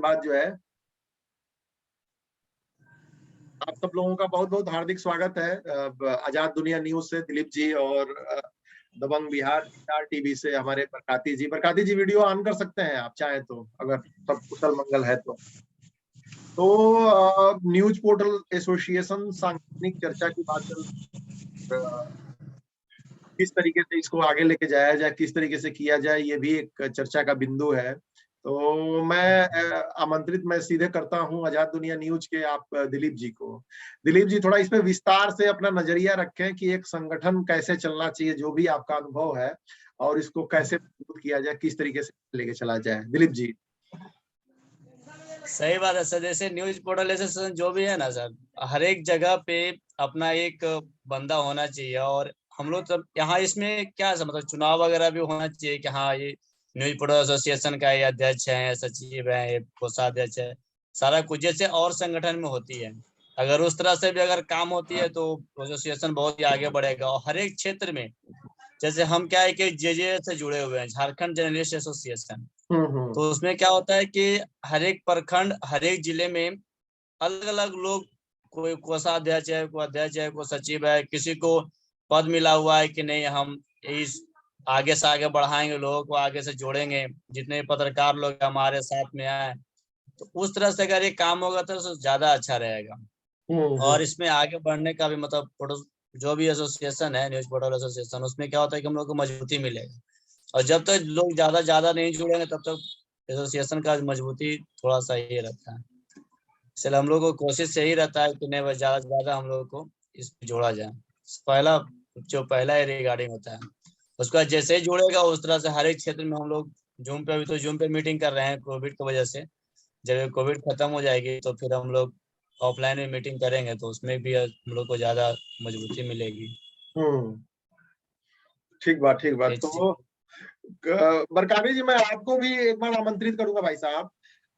बाद जो है आप सब लोगों का बहुत बहुत हार्दिक स्वागत है आजाद दुनिया न्यूज से दिलीप जी और दबंग बिहार टीवी से हमारे बरकाती जी वीडियो ऑन कर सकते हैं आप चाहें तो, अगर सब कुशल मंगल है तो न्यूज पोर्टल एसोसिएशन सांगठनिक चर्चा की बात चल किस तरीके से इसको आगे लेके जाया जाए, किस तरीके से किया जाए, ये भी एक चर्चा का बिंदु है। तो मैं सीधे करता हूं आजाद दुनिया न्यूज के आप दिलीप जी को। दिलीप जी थोड़ा इस पे विस्तार से अपना नजरिया रखें कि एक संगठन कैसे चलना चाहिए, जो भी आपका अनुभव है, और इसको कैसे मजबूत किया जाए, किस तरीके से लेके चला जाए। दिलीप जी। सही बात है सर। जैसे न्यूज पोर्टल एसोसिएशन जो भी है ना सर, हर एक जगह पे अपना एक बंदा होना चाहिए। और हम लोग तब यहाँ इसमें क्या है, मतलब चुनाव वगैरह भी होना चाहिए कि हाँ ये न्यूज पोर्टल एसोसिएशन का ये अध्यक्ष है, सचिव है, ये कोषाध्यक्ष है, सारा कुछ जैसे और संगठन में होती है। अगर उस तरह से भी अगर काम होती है तो एसोसिएशन बहुत ही आगे बढ़ेगा। और हर एक क्षेत्र में जैसे हम क्या है कि जेजे से जुड़े हुए हैं, झारखंड जर्नलिस्ट एसोसिएशन। तो उसमें क्या होता है कि हर एक प्रखंड, हर एक जिले में अलग अलग लोग, कोई कोषाध्यक्ष है, कोई अध्यक्ष है, कोई सचिव है, किसी को पद मिला हुआ है कि नहीं हम इस आगे से आगे बढ़ाएंगे, लोगों को आगे से जोड़ेंगे, जितने पत्रकार लोग हमारे साथ में आए। तो उस तरह से अगर ये काम होगा तो ज्यादा अच्छा रहेगा। और इसमें आगे बढ़ने का भी मतलब जो भी एसोसिएशन है, न्यूज पोर्टल एसोसिएशन, उसमें क्या होता है कि हम लोग को मजबूती मिलेगा। और जब तक लोग ज्यादा नहीं जुड़ेंगे तब तक एसोसिएशन का मजबूती थोड़ा सा ही रहता है। इसलिए हम लोग को कोशिश यही रहता है कि नहीं बस ज्यादा से ज्यादा हम लोग को इसमें जोड़ा जाए। पहला ही रिगार्डिंग होता है, उसके बाद जैसे ही जुड़ेगा उस तरह से हर एक क्षेत्र में हम लोग जूम पे, अभी तो जूम पे मीटिंग कर रहे हैं कोविड की वजह से। जब कोविड खत्म हो जाएगी तो फिर हम लोग ऑफलाइन में मीटिंग करेंगे, तो उसमें भी हम लोग को ज्यादा मजबूती मिलेगी। ठीक बात तो बरकानी जी, मैं आपको भी एक बार आमंत्रित करूंगा भाई साहब।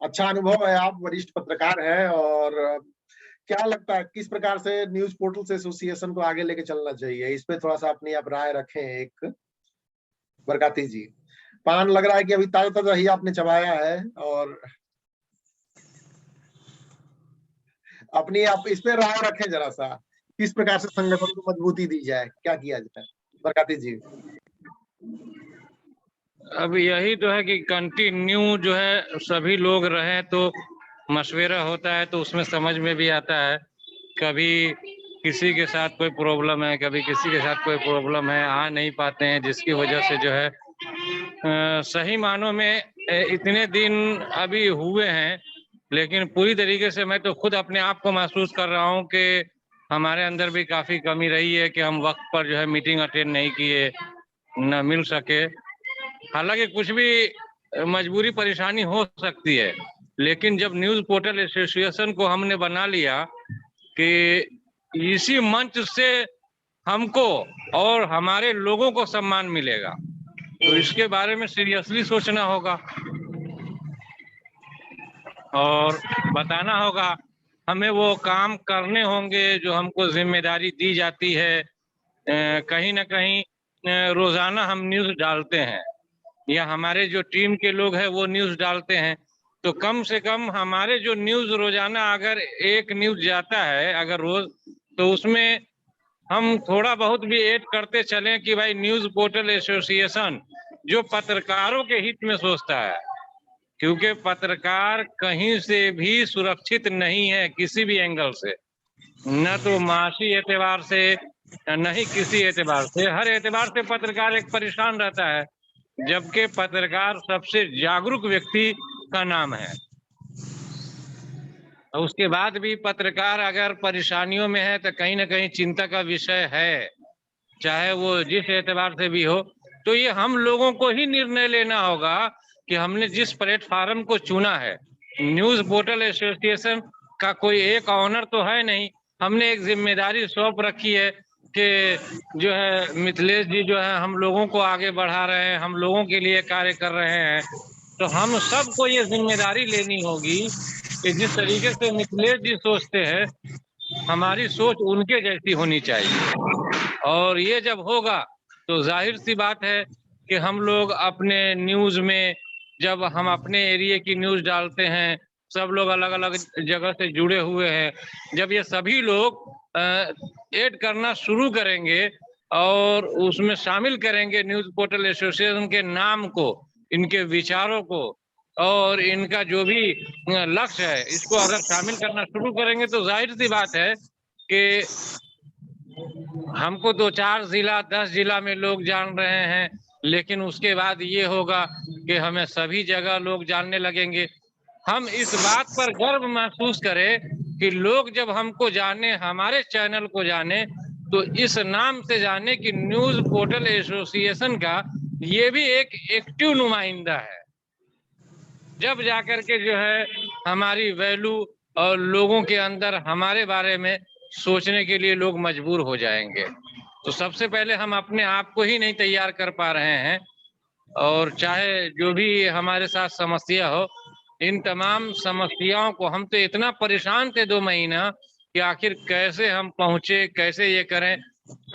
अच्छा अनुभव है, आप वरिष्ठ पत्रकार हैं, और क्या लगता है किस प्रकार से न्यूज पोर्टल एसोसिएशन को आगे लेके चलना चाहिए, इस पे थोड़ा सा अपनी आप राय रखें। एक बरकाती जी, पान लग रहा है कि अभी ताजा ताजा ही आपने चबाया है, और अपनी आप इस पे राय रखें जरा सा, किस प्रकार से संगठन को मजबूती दी जाए, क्या किया जाए। बरकाती जी। अब यही तो है कि कंटिन्यू जो है सभी लोग रहे तो मशवरा होता है, तो उसमें समझ में भी आता है। कभी किसी के साथ कोई प्रॉब्लम है, कभी किसी के साथ कोई प्रॉब्लम है, आ नहीं पाते हैं, जिसकी वजह से जो है सही मानों में इतने दिन अभी हुए हैं, लेकिन पूरी तरीके से मैं तो खुद अपने आप को महसूस कर रहा हूँ कि हमारे अंदर भी काफ़ी कमी रही है कि हम वक्त पर जो है मीटिंग अटेंड नहीं किए, न मिल सके। हालांकि कुछ भी मजबूरी परेशानी हो सकती है, लेकिन जब न्यूज पोर्टल एसोसिएशन को हमने बना लिया कि इसी मंच से हमको और हमारे लोगों को सम्मान मिलेगा, तो इसके बारे में सीरियसली सोचना होगा और बताना होगा। हमें वो काम करने होंगे जो हमको जिम्मेदारी दी जाती है। कहीं ना कहीं रोजाना हम न्यूज डालते हैं, या हमारे जो टीम के लोग हैं वो न्यूज डालते हैं, तो कम से कम हमारे जो न्यूज रोजाना अगर एक न्यूज जाता है अगर रोज, तो उसमें हम थोड़ा बहुत भी ऐड करते चलें कि भाई न्यूज पोर्टल एसोसिएशन जो पत्रकारों के हित में सोचता है, क्योंकि पत्रकार कहीं से भी सुरक्षित नहीं है किसी भी एंगल से, न तो माशी एतबार से, न ही किसी एतबार से। हर एतबार से पत्रकार एक परेशान रहता है, जबकि पत्रकार सबसे जागरूक व्यक्ति का नाम है। उसके बाद भी पत्रकार अगर परेशानियों में है तो कहीं ना कहीं चिंता का विषय है, चाहे वो जिस एतबार से भी हो। तो ये हम लोगों को ही निर्णय लेना होगा कि हमने जिस प्लेटफार्म को चुना है, न्यूज पोर्टल एसोसिएशन का कोई एक ऑनर तो है नहीं, हमने एक जिम्मेदारी सौंप रखी है कि जो है मिथिलेश जी जो है हम लोगों को आगे बढ़ा रहे हैं, हम लोगों के लिए कार्य कर रहे हैं। तो हम सबको ये जिम्मेदारी लेनी होगी कि जिस तरीके से मिथिलेश जी सोचते हैं, हमारी सोच उनके जैसी होनी चाहिए। और ये जब होगा तो जाहिर सी बात है कि हम लोग अपने न्यूज में, जब हम अपने एरिया की न्यूज डालते हैं सब लोग अलग अलग जगह से जुड़े हुए हैं। जब ये सभी लोग ऐड करना शुरू करेंगे और उसमें शामिल करेंगे न्यूज पोर्टल एसोसिएशन के नाम को, इनके विचारों को और इनका जो भी लक्ष्य है, इसको अगर शामिल करना शुरू करेंगे तो जाहिर सी बात है कि हमको 2-4 जिला 10 जिला में लोग जान रहे हैं, लेकिन उसके बाद ये होगा कि हमें सभी जगह लोग जानने लगेंगे। हम इस बात पर गर्व महसूस करें कि लोग जब हमको जाने, हमारे चैनल को जाने, तो इस नाम से जाने कि न्यूज पोर्टल एसोसिएशन का ये भी एक एक्टिव नुमाइंदा है। जब जाकर के जो है हमारी वैल्यू और लोगों के अंदर हमारे बारे में सोचने के लिए लोग मजबूर हो जाएंगे। तो सबसे पहले हम अपने आप को ही नहीं तैयार कर पा रहे हैं, और चाहे जो भी हमारे साथ समस्या हो, इन तमाम समस्याओं को, हम तो इतना परेशान थे 2 महीना कि आखिर कैसे हम पहुंचे, कैसे ये करें।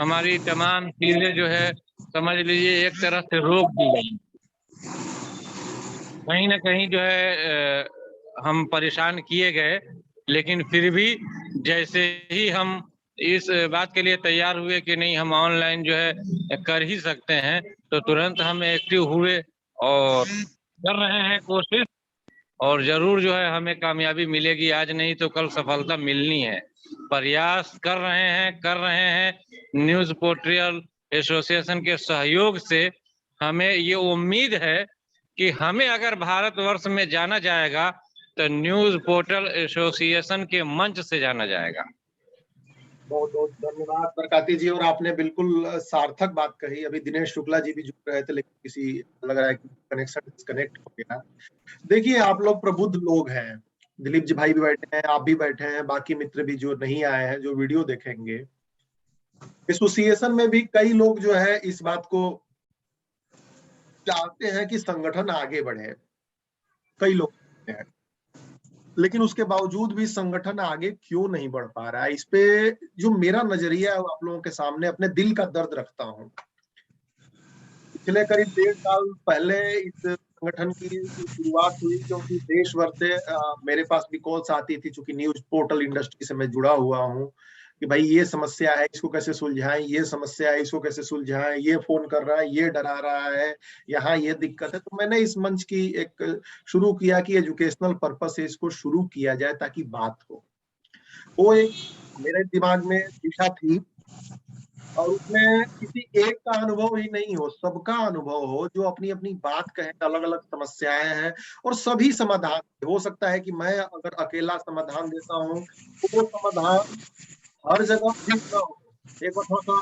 हमारी तमाम चीजें जो है समझ लीजिए एक तरह से रोक दी गई। कहीं ना कहीं जो है हम परेशान किए गए, लेकिन फिर भी जैसे ही हम इस बात के लिए तैयार हुए कि नहीं हम ऑनलाइन जो है कर ही सकते हैं, तो तुरंत हम एक्टिव हुए और कर रहे हैं कोशिश, और जरूर जो है हमें कामयाबी मिलेगी। आज नहीं तो कल सफलता मिलनी है। प्रयास कर रहे हैं न्यूज पोर्टल एसोसिएशन के सहयोग से। हमें ये उम्मीद है कि हमें अगर भारतवर्ष में जाना जाएगा तो न्यूज पोर्टल एसोसिएशन के मंच से जाना जाएगा। बहुत बहुत धन्यवाद बरकाती जी, और आपने बिल्कुल सार्थक बात कही। अभी दिनेश शुक्ला जी भी जुड़ रहे थे, लेकिन किसी लग रहा है कि कनेक्शन डिस्कनेक्ट हो गया। देखिए, आप लोग प्रबुद्ध लोग हैं, दिलीप जी भाई भी बैठे हैं, आप भी बैठे हैं, बाकी मित्र भी जो नहीं आए हैं, जो वीडियो देखेंगे। एसोसिएशन में भी कई लोग जो है इस बात को चाहते हैं कि संगठन आगे बढ़े, कई लोग हैं, लेकिन उसके बावजूद भी संगठन आगे क्यों नहीं बढ़ पा रहा है, इस पे जो मेरा नजरिया है वो आप लोगों के सामने अपने दिल का दर्द रखता हूं। पिछले करीब 1.5 साल पहले इस संगठन की शुरुआत हुई, क्योंकि देश भर से मेरे पास भी कॉल्स आती थी, चूंकि न्यूज पोर्टल इंडस्ट्री से मैं जुड़ा हुआ हूं, कि भाई ये समस्या है, इसको कैसे सुलझाएं, ये समस्या है, इसको कैसे सुलझाएं, ये फोन कर रहा है, ये डरा रहा है, यहाँ ये दिक्कत है। तो मैंने इस मंच की एक शुरू किया कि एजुकेशनल पर्पस से इसको शुरू किया जाए ताकि बात हो। वो एक मेरे दिमाग में दिशा थी, और उसमें किसी एक का अनुभव ही नहीं हो, सबका अनुभव हो, जो अपनी अपनी बात कहे। अलग अलग समस्याएं हैं और सभी समाधान हो सकता है कि मैं अगर अकेला समाधान देता हूँ तो वो समाधान हर जगह ठीक ना हो। एक बार थोड़ा सा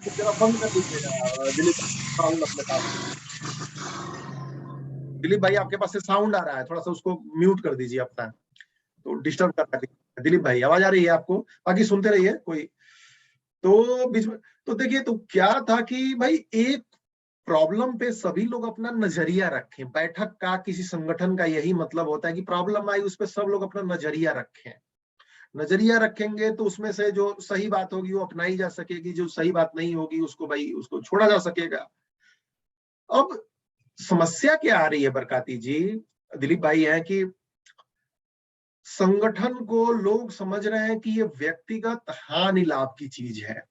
जरा बंद कर लीजिएगा दिलीप, साउंड अपने पास। दिलीप भाई आपके पास से साउंड आ रहा है, थोड़ा सा उसको म्यूट कर दीजिए अपना, तो डिस्टर्ब कर रहा है। दिलीप भाई आवाज आ रही है आपको? बाकी सुनते रहिए कोई तो बीच में। तो देखिए, तो क्या था कि भाई एक प्रॉब्लम पे सभी लोग अपना नजरिया रखें। बैठक का, किसी संगठन का यही मतलब होता है कि प्रॉब्लम आई उस पर सब लोग अपना नजरिया रखें। नजरिया रखेंगे तो उसमें से जो सही बात होगी वो अपनाई जा सकेगी, जो सही बात नहीं होगी उसको भाई उसको छोड़ा जा सकेगा। अब समस्या क्या आ रही है बरकाती जी, दिलीप भाई, है कि संगठन को लोग समझ रहे हैं कि ये व्यक्तिगत हानि लाभ की चीज है,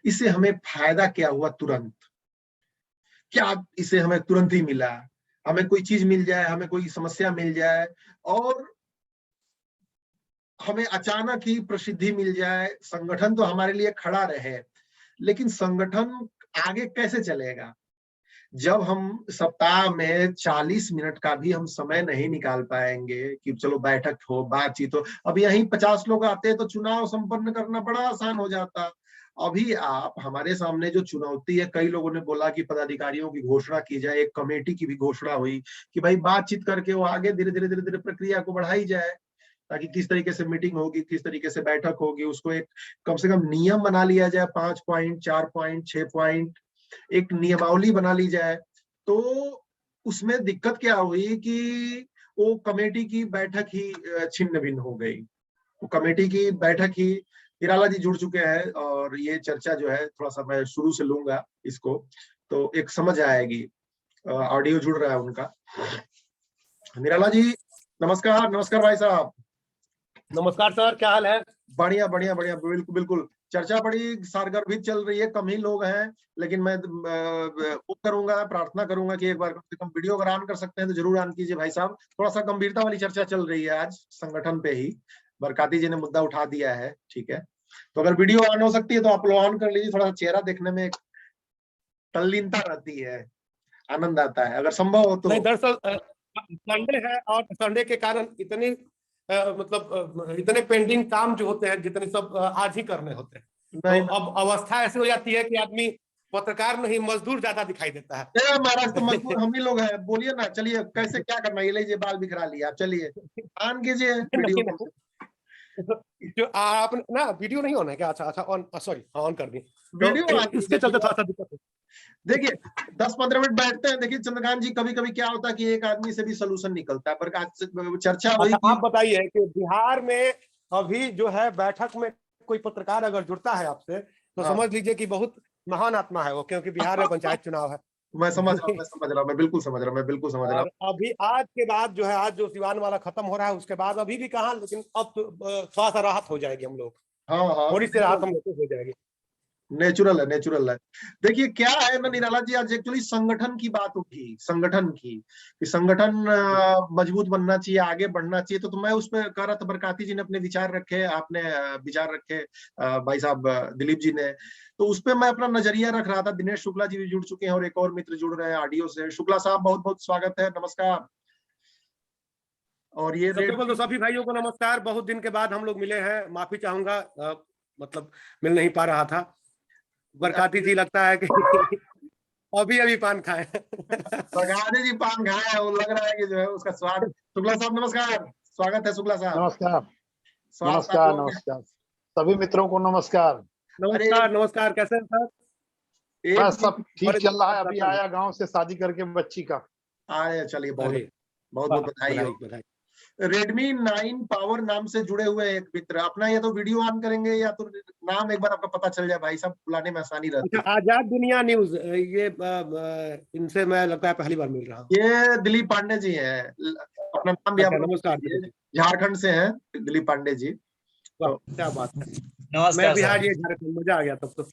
इससे हमें फायदा क्या हुआ तुरंत, क्या इसे हमें तुरंत ही मिला, हमें कोई चीज मिल जाए, हमें कोई समस्या मिल जाए और हमें अचानक ही प्रसिद्धि मिल जाए, संगठन तो हमारे लिए खड़ा रहे। लेकिन संगठन आगे कैसे चलेगा जब हम सप्ताह में 40 मिनट का भी हम समय नहीं निकाल पाएंगे कि चलो बैठक हो, बातचीत हो। अब यहीं 50 लोग आते हैं तो चुनाव संपन्न करना बड़ा आसान हो जाता। अभी आप हमारे सामने जो चुनौती है, कई लोगों ने बोला कि पदाधिकारियों की घोषणा की जाए, एक कमेटी की भी घोषणा हुई कि भाई बातचीत करके वो आगे धीरे धीरे प्रक्रिया को बढ़ाई जाए, ताकि किस तरीके से मीटिंग होगी, किस तरीके से बैठक होगी, उसको एक कम से कम नियम बना लिया जाए, 5 पॉइंट, 4 पॉइंट, 6 पॉइंट, एक नियमावली बना ली जाए। तो उसमें दिक्कत क्या हुई कि वो कमेटी की बैठक ही छिन्न भिन्न हो गई। वो कमेटी की बैठक ही, निराला जी जुड़ चुके हैं और ये चर्चा जो है थोड़ा सा मैं शुरू से लूंगा इसको, तो एक समझ आएगी। ऑडियो जुड़ रहा है उनका। निराला जी नमस्कार, नमस्कार भाई साहब। नमस्कार सर, क्या हाल है? बढ़िया बढ़िया बढ़िया, बिल्कुल बिल्कुल। चर्चा बड़ी सारगर्भित चल रही है, कम ही लोग हैं, लेकिन मैं वो करूंगा, प्रार्थना करूंगा कि एक बार कम से कम वीडियो अगर ऑन कर सकते हैं तो जरूर ऑन कीजिए भाई साहब। थोड़ा सा गंभीरता वाली चर्चा चल रही है आज संगठन पे ही, बरकाती जी ने मुद्दा उठा दिया है, ठीक है। तो अगर वीडियो ऑन हो सकती है तो आप लोग ऑन कर लीजिए, थोड़ा सा चेहरा देखने में एक तल्लीनता रहती है, आनंद आता है, अगर संभव हो तो। नहीं, दरअसल संडे है और संडे के कारण इतनी इतने पेंडिंग काम जो होते हैं, जितने सब आज ही करने होते हैं, तो अब अवस्था ऐसी हो जाती है कि आदमी पत्रकार नहीं, मजदूर ज्यादा दिखाई देता है। महाराज तो मजबूर हम ही लोग हैं, बोलिए ना, चलिए कैसे क्या करना है, ये लीजिए बाल बिखरा लिया, चलिए ऑन कीजिए वीडियो। जो आप ना वीडियो नहीं होना है क्या? अच्छा, ऑन, सॉरी, ऑन कर दी। वीडियो इसके चलते थोड़ा सा दिक्कत है। देखिए 10-15 मिनट बैठते हैं। देखिए चंद्रकांत जी, कभी कभी क्या होता है कि एक आदमी से भी सोल्यूशन निकलता है, पर आज चर्चा हुई अच्छा, आप बताइए कि बिहार में अभी जो है बैठक में कोई पत्रकार अगर जुड़ता है आपसे, तो समझ लीजिए कि बहुत महान आत्मा है वो, क्योंकि बिहार में पंचायत चुनाव है। मैं समझ रहा हूँ, मैं बिल्कुल समझ रहा हूँ। अभी आज के बाद जो है, आज जो सिवान वाला खत्म हो रहा है, उसके बाद अभी भी कहाँ, लेकिन अब थोड़ा सा राहत हो जाएगी हम लोग। हाँ, थोड़ी सी राहत हम लोग को हो जाएगी। नेचुरल है। देखिए क्या है ना निराला जी, आज एक्चुअली संगठन की बात उठी, संगठन की, कि संगठन मजबूत बनना चाहिए, आगे बढ़ना चाहिए। तो मैं उस पर कह रहा था, बरकाती जी ने अपने विचार रखे, आपने विचार रखे, भाई साहब दिलीप जी ने, तो उस पर मैं अपना नजरिया रख रहा था। दिनेश शुक्ला जी भी जुड़ चुके हैं और एक और मित्र जुड़ रहे हैं ऑडियो से। शुक्ला साहब बहुत बहुत स्वागत है, नमस्कार। और ये सबसे पहले तो सभी भाइयों को नमस्कार। बहुत दिन के बाद हम लोग मिले हैं, माफी चाहूंगा, मिल नहीं पा रहा था। बरकाती जी लगता है कि अभी पान खाए। बरकाती जी पान खाए हैं, वो लग रहा है कि जो है उसका स्वाद। शुक्ला साहब नमस्कार, स्वागत है शुक्ला साहब। नमस्कार सभी मित्रों को नमस्कार। नमस्कार, कैसे हैं सर? बस सब ठीक चल रहा है। अभी आया गांव से शादी करके बच्ची का। आया, चलिए बहुत बधाई हो। Redmi 9 पावर नाम से जुड़े हुए एक मित्र अपना, या तो वीडियो ऑन करेंगे या तो नाम एक बार आपका पता चल जाए भाई साहब, बुलाने में आसानी रहती है। आजाद दुनिया न्यूज, ये इनसे मैं लगता है पहली बार मिल रहा हूँ। ये दिलीप पांडे जी हैं, अपना नाम भी आप नमस्कार, झारखंड से हैं दिलीप पांडे जी। तो क्या बात है, नमस्कार। मैं बिहार, ये झारखंड, मजा आ गया तब तो।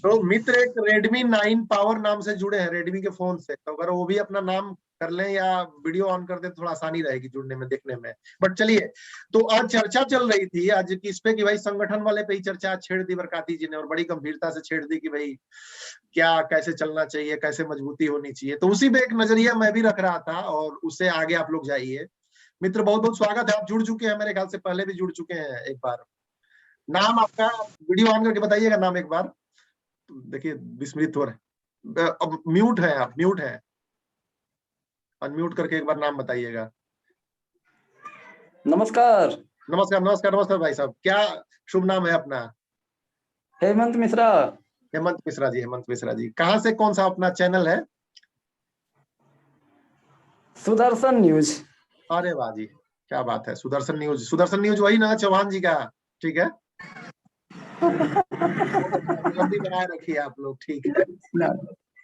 तो मित्र एक Redmi 9 पावर नाम से जुड़े हैं, रेडमी के फोन से, तो अगर वो भी अपना नाम कर लें या वीडियो ऑन कर दे, थोड़ा आसानी रहेगी जुड़ने में, देखने में। बट चलिए, तो आज चर्चा चल रही थी आज किस पे, कि भाई संगठन वाले पे ही चर्चा छेड़ दी बरकाती जी ने, और बड़ी गंभीरता से छेड़ दी कि भाई क्या, कैसे चलना चाहिए, कैसे मजबूती होनी चाहिए। तो उसी पे एक नजरिया मैं भी रख रहा था, और उससे आगे आप लोग जाइए। मित्र बहुत बहुत स्वागत है, आप जुड़ चुके हैं, मेरे ख्याल से पहले भी जुड़ चुके हैं एक बार। नाम आपका वीडियो ऑन करके बताइएगा, नाम एक बार। देखिए विस्मृत हो रहे, अब म्यूट है, आप म्यूट है, अनम्यूट करके एक बार नाम बताइएगा। नमस्कार भाई साहब, क्या शुभ नाम है अपना? हेमंत मिश्रा। हेमंत मिश्रा जी, कहाँ से, कौन सा अपना चैनल है? सुदर्शन न्यूज। अरे वाह जी, क्या बात है, सुदर्शन न्यूज वही ना, चौहान जी का, ठीक है। बनाए रखिए आप लोग, ठीक है,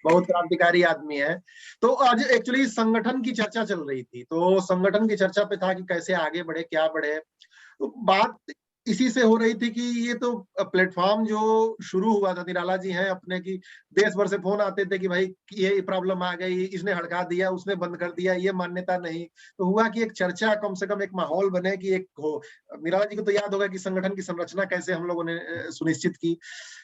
बहुत क्रांतिकारी आदमी है। तो आज एक्चुअली संगठन की चर्चा चल रही थी, तो संगठन की चर्चा पे था कि कैसे आगे बढ़े, क्या बढ़े। तो बात इसी से हो रही थी कि ये तो प्लेटफॉर्म जो शुरू हुआ था, निराला जी हैं अपने, की देश भर से फोन आते थे कि भाई ये प्रॉब्लम आ गई, इसने हड़का दिया, उसने बंद कर दिया, ये मान्यता नहीं। तो हुआ कि एक चर्चा, कम से कम एक माहौल बने कि एक हो। निराला जी को तो याद होगा कि संगठन की संरचना कैसे हम लोगों ने सुनिश्चित की।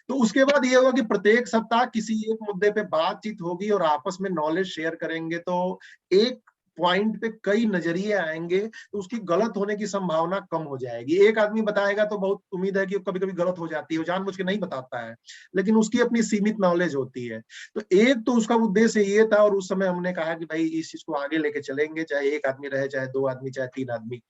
तो उसके बाद ये हुआ कि प्रत्येक सप्ताह किसी एक मुद्दे पे बातचीत होगी और आपस में नॉलेज शेयर करेंगे, तो एक पॉइंट पे कई नजरिए आएंगे, तो उसकी गलत होने की संभावना कम हो जाएगी। एक आदमी बताएगा तो बहुत उम्मीद है कि कभी कभी गलत हो जाती है, वो जानबूझ के नहीं बताता है, लेकिन उसकी अपनी सीमित नॉलेज होती है। तो एक तो उसका उद्देश्य ये था, और उस समय हमने कहा कि भाई इस चीज को आगे लेके चलेंगे, चाहे एक आदमी रहे, चाहे 2 आदमी, चाहे 3 आदमी।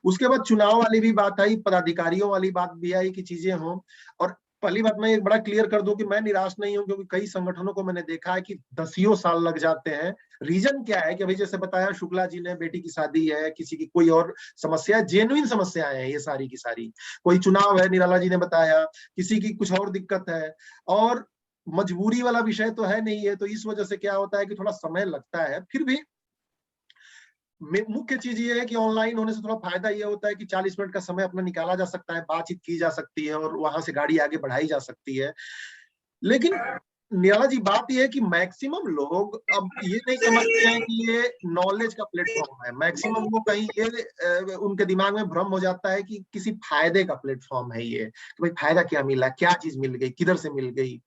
उसके बाद चुनाव वाली भी बात आई, पदाधिकारियों वाली बात भी आई कि चीजें हों। और पहली बात मैं एक बड़ा क्लियर कर दूं कि मैं निराश नहीं हूं, क्योंकि कई संगठनों को मैंने देखा है कि 10 साल लग जाते हैं। रीजन क्या है कि अभी जैसे बताया शुक्ला जी ने, बेटी की शादी है, किसी की कोई और समस्या है, जेन्युइन समस्याएं हैं ये सारी की सारी, कोई चुनाव है, निराला जी ने बताया, किसी की कुछ और दिक्कत है, और मजबूरी वाला विषय तो है नहीं है। तो इस वजह से क्या होता है कि थोड़ा समय लगता है। फिर भी मुख्य चीज ये है कि ऑनलाइन होने से थोड़ा फायदा ये होता है कि 40 मिनट का समय अपना निकाला जा सकता है, बातचीत की जा सकती है और वहां से गाड़ी आगे बढ़ाई जा सकती है। लेकिन निराला जी, बात यह है कि मैक्सिमम लोग अब ये नहीं समझते हैं कि ये नॉलेज का प्लेटफॉर्म है। मैक्सिमम लोग कहीं ये उनके दिमाग में भ्रम हो जाता है कि किसी फायदे का प्लेटफॉर्म है ये, कि भाई फायदा क्या मिला, क्या चीज मिल गई, किधर से मिल गई।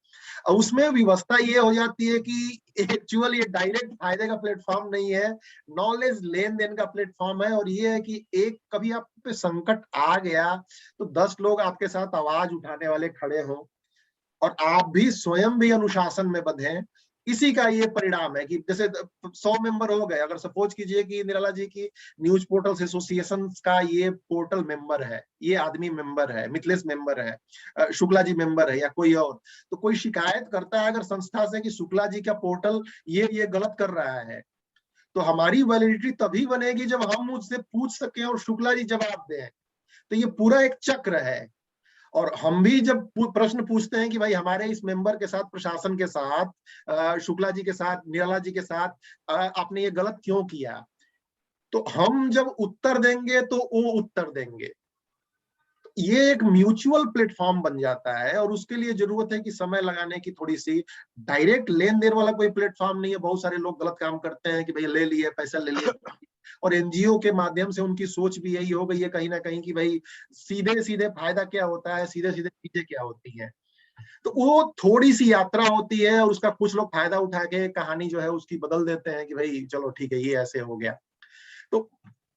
और उसमें व्यवस्था ये हो जाती है कि एक्चुअल ये डायरेक्ट फायदे का प्लेटफॉर्म नहीं है, नॉलेज लेन देन का प्लेटफॉर्म है। और ये है कि एक कभी आप पे संकट आ गया तो 10 लोग आपके साथ आवाज उठाने वाले खड़े हों और आप भी स्वयं भी अनुशासन में बंधे। इसी का ये परिणाम है कि जैसे 100 मेंबर हो गए, अगर सपोज कीजिए कि निराला जी की न्यूज पोर्टल्स एसोसिएशन का ये पोर्टल मेंबर है, ये आदमी मेंबर है, मिथिलेश मेंबर है, शुक्ला जी मेंबर है या कोई और, तो कोई शिकायत करता है अगर संस्था से कि शुक्ला जी का पोर्टल ये गलत कर रहा है, तो हमारी वैलिडिटी तभी बनेगी जब हम मुझसे पूछ सकें और शुक्ला जी जवाब दें। तो ये पूरा एक चक्र है। और हम भी जब प्रश्न पूछते हैं कि भाई हमारे इस मेंबर के साथ, प्रशासन के साथ, शुक्ला जी के साथ, निराला जी के साथ आपने ये गलत क्यों किया, तो हम जब उत्तर देंगे तो वो उत्तर देंगे। ये एक म्यूचुअल प्लेटफॉर्म बन जाता है और उसके लिए जरूरत है कि समय लगाने की थोड़ी सी। डायरेक्ट लेन देन वाला कोई प्लेटफॉर्म नहीं है। बहुत सारे लोग गलत काम करते हैं कि भाई ले लिए, पैसा ले लिया। और एनजीओ के माध्यम से उनकी सोच भी यही हो गई है कहीं ना कहीं कि भाई सीधे सीधे फायदा क्या होता है, सीधे सीधे चीजें क्या होती हैं। तो वो थोड़ी सी यात्रा होती है और उसका कुछ लोग फायदा उठा के कहानी जो है उसकी बदल देते हैं कि भाई चलो ठीक है ये ऐसे हो गया। तो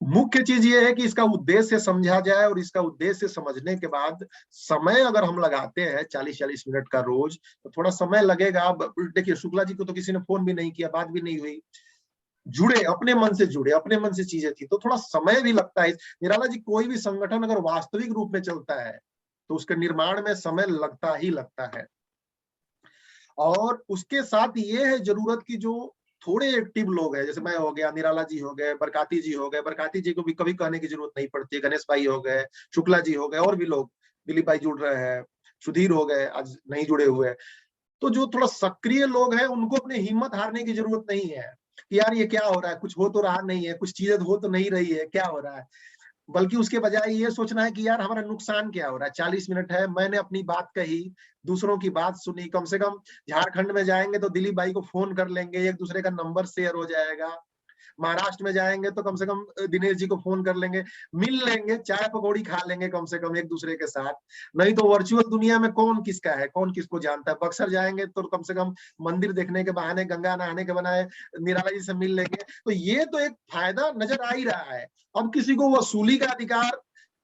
मुख्य चीज ये है कि इसका उद्देश्य समझा जाए और इसका उद्देश्य समझने के बाद समय अगर हम लगाते हैं 40-40 मिनट का रोज, तो थोड़ा समय लगेगा। देखिए शुक्ला जी को तो किसी ने फोन भी नहीं किया, बात भी नहीं हुई, जुड़े अपने मन से, जुड़े अपने मन से चीजें थी, तो थोड़ा समय भी लगता है। निराला जी, कोई भी संगठन अगर वास्तविक रूप में चलता है तो उसके निर्माण में समय लगता ही लगता है। और उसके साथ ये है जरूरत की जो थोड़े एक्टिव लोग हैं, जैसे मैं हो गया, निराला जी हो गए, बरकाती जी हो गए, बरकाती जी को भी कभी कहने की जरूरत नहीं पड़ती, गणेश भाई हो गए, शुक्ला जी हो गए, और भी लोग, दिलीप भाई जुड़ रहे हैं, सुधीर हो गए, आज नहीं जुड़े हुए। तो जो थोड़ा सक्रिय लोग हैं उनको अपनी हिम्मत हारने की जरूरत नहीं है कि यार ये क्या हो रहा है, कुछ हो तो रहा नहीं है, कुछ चीजें हो तो नहीं रही है, क्या हो रहा है। बल्कि उसके बजाय ये सोचना है कि यार हमारा नुकसान क्या हो रहा है। 40 मिनट है, मैंने अपनी बात कही, दूसरों की बात सुनी, कम से कम झारखंड में जाएंगे तो दिलीप भाई को फोन कर लेंगे, एक दूसरे का नंबर शेयर हो जाएगा। महाराष्ट्र में जाएंगे तो कम से कम दिनेश जी को फोन कर लेंगे, मिल लेंगे, चाय पकौड़ी खा लेंगे कम से कम एक दूसरे के साथ। नहीं तो वर्चुअल दुनिया में कौन किसका है, कौन किसको जानता है। बक्सर जाएंगे तो कम से कम मंदिर देखने के बहाने, गंगा नहाने के बहाने निराला जी से मिल लेंगे। तो ये तो एक फायदा नजर आ ही रहा है। अब किसी को वसूली का अधिकार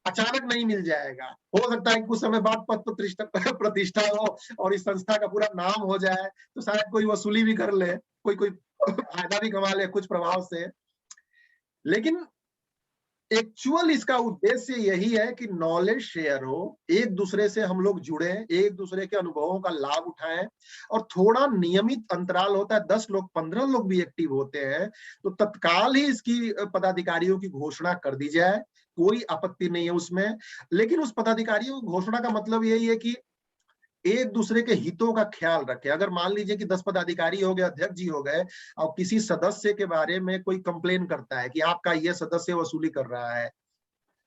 अचानक नहीं मिल जाएगा। हो सकता है कुछ समय बाद पद प्रतिष्ठा हो और इस संस्था का पूरा नाम हो जाए तो शायद कोई वसूली भी कर ले, कोई फायदा भी कमा ले कुछ प्रभाव से। लेकिन एक्चुअल इसका उद्देश्य यही है कि नॉलेज शेयर हो, एक दूसरे से हम लोग जुड़े, एक दूसरे के अनुभवों का लाभ उठाएं। और थोड़ा नियमित अंतराल होता है, 10 लोग 15 लोग भी एक्टिव होते हैं तो तत्काल ही इसकी पदाधिकारियों की घोषणा कर दी जाए, कोई आपत्ति नहीं है उसमें। लेकिन उस पदाधिकारियों की घोषणा का मतलब यही है कि एक दूसरे के हितों का ख्याल रखे। अगर मान लीजिए कि 10 पदाधिकारी हो गए, अध्यक्ष जी हो गए, और किसी सदस्य के बारे में कोई कंप्लेन करता है कि आपका ये सदस्य वसूली कर रहा है,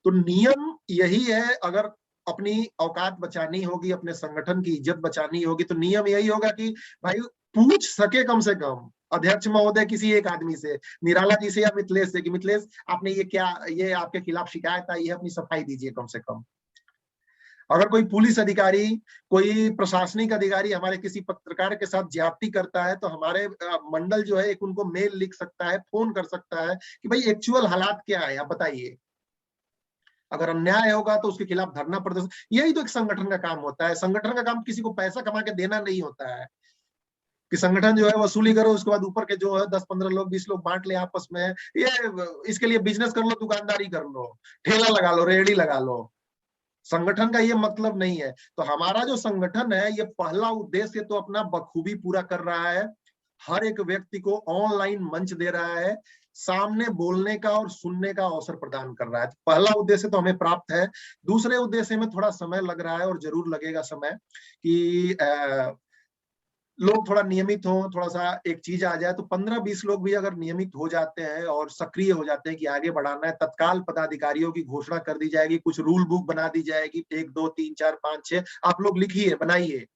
तो नियम यही है, अगर अपनी औकात बचानी होगी, अपने संगठन की इज्जत बचानी होगी, तो नियम यही होगा कि भाई पूछ सके कम से कम अध्यक्ष महोदय किसी एक आदमी से, निराला जी से या मिथिलेश से, कि मिथिलेश आपने ये आपके खिलाफ शिकायत आई है, अपनी सफाई दीजिए कम से कम। अगर कोई पुलिस अधिकारी, कोई प्रशासनिक अधिकारी हमारे किसी पत्रकार के साथ ज्यादती करता है तो हमारे मंडल जो है एक उनको मेल लिख सकता है, फोन कर सकता है कि भाई एक्चुअल हालात क्या है आप बताइए। अगर अन्याय होगा तो उसके खिलाफ धरना प्रदर्शन, यही तो एक संगठन का काम होता है। संगठन का काम किसी को पैसा कमा के देना नहीं होता है कि संगठन जो है वसूली करो, उसके बाद ऊपर के जो है 10-15 लोग 20 लोग बांट ले आपस में। ये इसके लिए बिजनेस कर लो, दुकानदारी कर लो, ठेला लगा लो, रेहड़ी लगा लो। संगठन का ये मतलब नहीं है। तो हमारा जो संगठन है ये पहला उद्देश्य तो अपना बखूबी पूरा कर रहा है, हर एक व्यक्ति को ऑनलाइन मंच दे रहा है, सामने बोलने का और सुनने का अवसर प्रदान कर रहा है। तो पहला उद्देश्य तो हमें प्राप्त है। दूसरे उद्देश्य में थोड़ा समय लग रहा है और जरूर लगेगा समय कि लोग थोड़ा नियमित हों, थोड़ा सा एक चीज आ जाए तो 15-20 लोग भी अगर नियमित हो जाते हैं और सक्रिय हो जाते हैं कि आगे बढ़ाना है, तत्काल पदाधिकारियों की घोषणा कर दी जाएगी, कुछ रूल बुक बना दी जाएगी, 1 2 3 4 5 6 आप लोग लिखिए, बनाइए।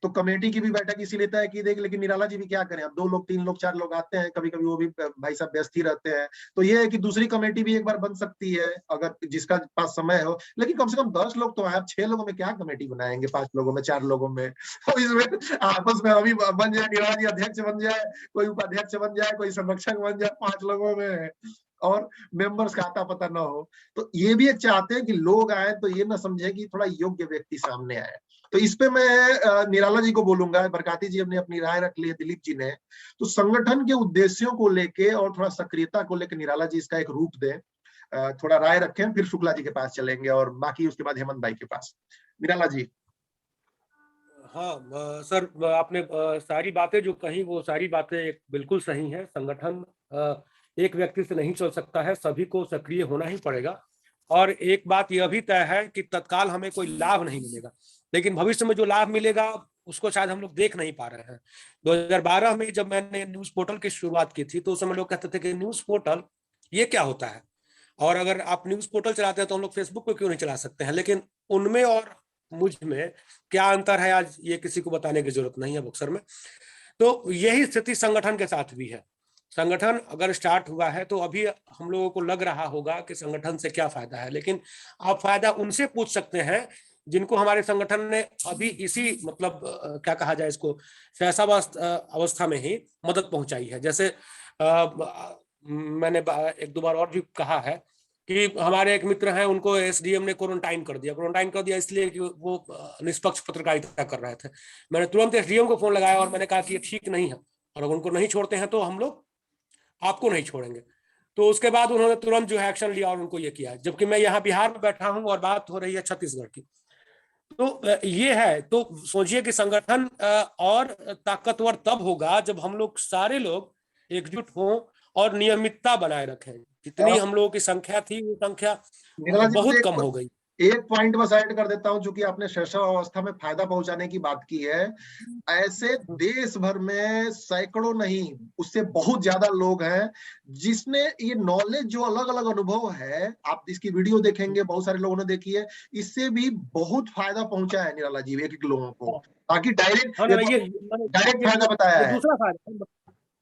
तो कमेटी की भी बैठक इसीलिए तय की देगी। लेकिन निराला जी भी क्या करें, अब 2 लोग 3 लोग 4 लोग आते हैं, कभी कभी वो भी भाई साहब व्यस्त ही रहते हैं। तो ये है कि दूसरी कमेटी भी एक बार बन सकती है अगर जिसका पास समय हो। लेकिन कम से कम 10 लोग तो आए, 6 लोगों में क्या कमेटी बनाएंगे, 5 लोगों में, 4 लोगों में। तो इसमें आपस में अभी बन जाए, निराला जी अध्यक्ष बन जाए, कोई उपाध्यक्ष बन जाए, कोई संरक्षक बन जाए, 5 लोगों में, और मेंबर्स का आता पता ना हो। तो ये भी एक चाहते हैं कि लोग आए तो ये ना समझे कि थोड़ा योग्य व्यक्ति सामने आए। तो इस पे मैं निराला जी को बोलूंगा, बरकाती जी ने अपनी राय रख ली है, दिलीप जी ने, तो संगठन के उद्देश्यों को लेके और थोड़ा सक्रियता को लेके निराला जी इसका एक रूप दें, थोड़ा राय रखें, फिर शुक्ला जी के पास चलेंगे और बाकी उसके बाद हेमंत भाई के पास। निराला जी। हाँ सर, आपने सारी बातें जो कही वो सारी बातें बिल्कुल सही हैं। संगठन एक व्यक्ति से नहीं चल सकता है, सभी को सक्रिय होना ही पड़ेगा। और एक बात यह भी तय है कि तत्काल हमें कोई लाभ नहीं मिलेगा, लेकिन भविष्य में जो लाभ मिलेगा उसको शायद हम लोग देख नहीं पा रहे हैं। 2012 में जब मैंने न्यूज पोर्टल की शुरुआत की थी तो उस समय लोग कहते थे कि न्यूज पोर्टल ये क्या होता है, और अगर आप न्यूज पोर्टल चलाते हैं तो हम लोग फेसबुक पे क्यों नहीं चला सकते हैं। लेकिन उनमें और मुझ में क्या अंतर है आज ये किसी को बताने की जरूरत नहीं है बक्सर में। तो यही स्थिति संगठन के साथ भी है। संगठन अगर स्टार्ट हुआ है तो अभी हम लोगों को लग रहा होगा कि संगठन से क्या फायदा है, लेकिन आप फायदा उनसे पूछ सकते हैं जिनको हमारे संगठन ने अभी इसी मतलब क्या कहा जाए इसको, अवस्था में ही मदद पहुंचाई है। जैसे मैंने एक दो बार और भी कहा है कि हमारे एक मित्र हैं, उनको एसडीएम ने क्वारंटाइन कर दिया इसलिए कि वो निष्पक्ष पत्रकारिता कर रहे थे। मैंने तुरंत एसडीएम को फोन लगाया और मैंने कहा कि ये ठीक नहीं है, और अगर उनको नहीं छोड़ते हैं तो हम लोग आपको नहीं छोड़ेंगे। तो उसके बाद उन्होंने तुरंत जो है एक्शन लिया और उनको ये किया, जबकि मैं यहाँ बिहार में बैठा हूँ और बात हो रही है छत्तीसगढ़ की। तो ये है, तो सोचिए कि संगठन और ताकतवर तब होगा जब हम लोग सारे लोग एकजुट हों और नियमितता बनाए रखें। जितनी हम लोगों की संख्या थी वो संख्या बहुत कम हो गई। एक पॉइंट बस ऐड कर देता हूं, जो कि आपने शैशव अवस्था में फायदा पहुंचाने की बात की है। ऐसे देश भर में सैकड़ों नहीं, उससे बहुत ज्यादा लोग हैं जिसने ये नॉलेज, जो अलग अलग अनुभव है, आप इसकी वीडियो देखेंगे, बहुत सारे लोगों ने देखी है, इससे भी बहुत फायदा पहुंचा है निराला जी एक एक लोगों को। बाकी डायरेक्ट फायदा बताया है। दूसरा फायदा,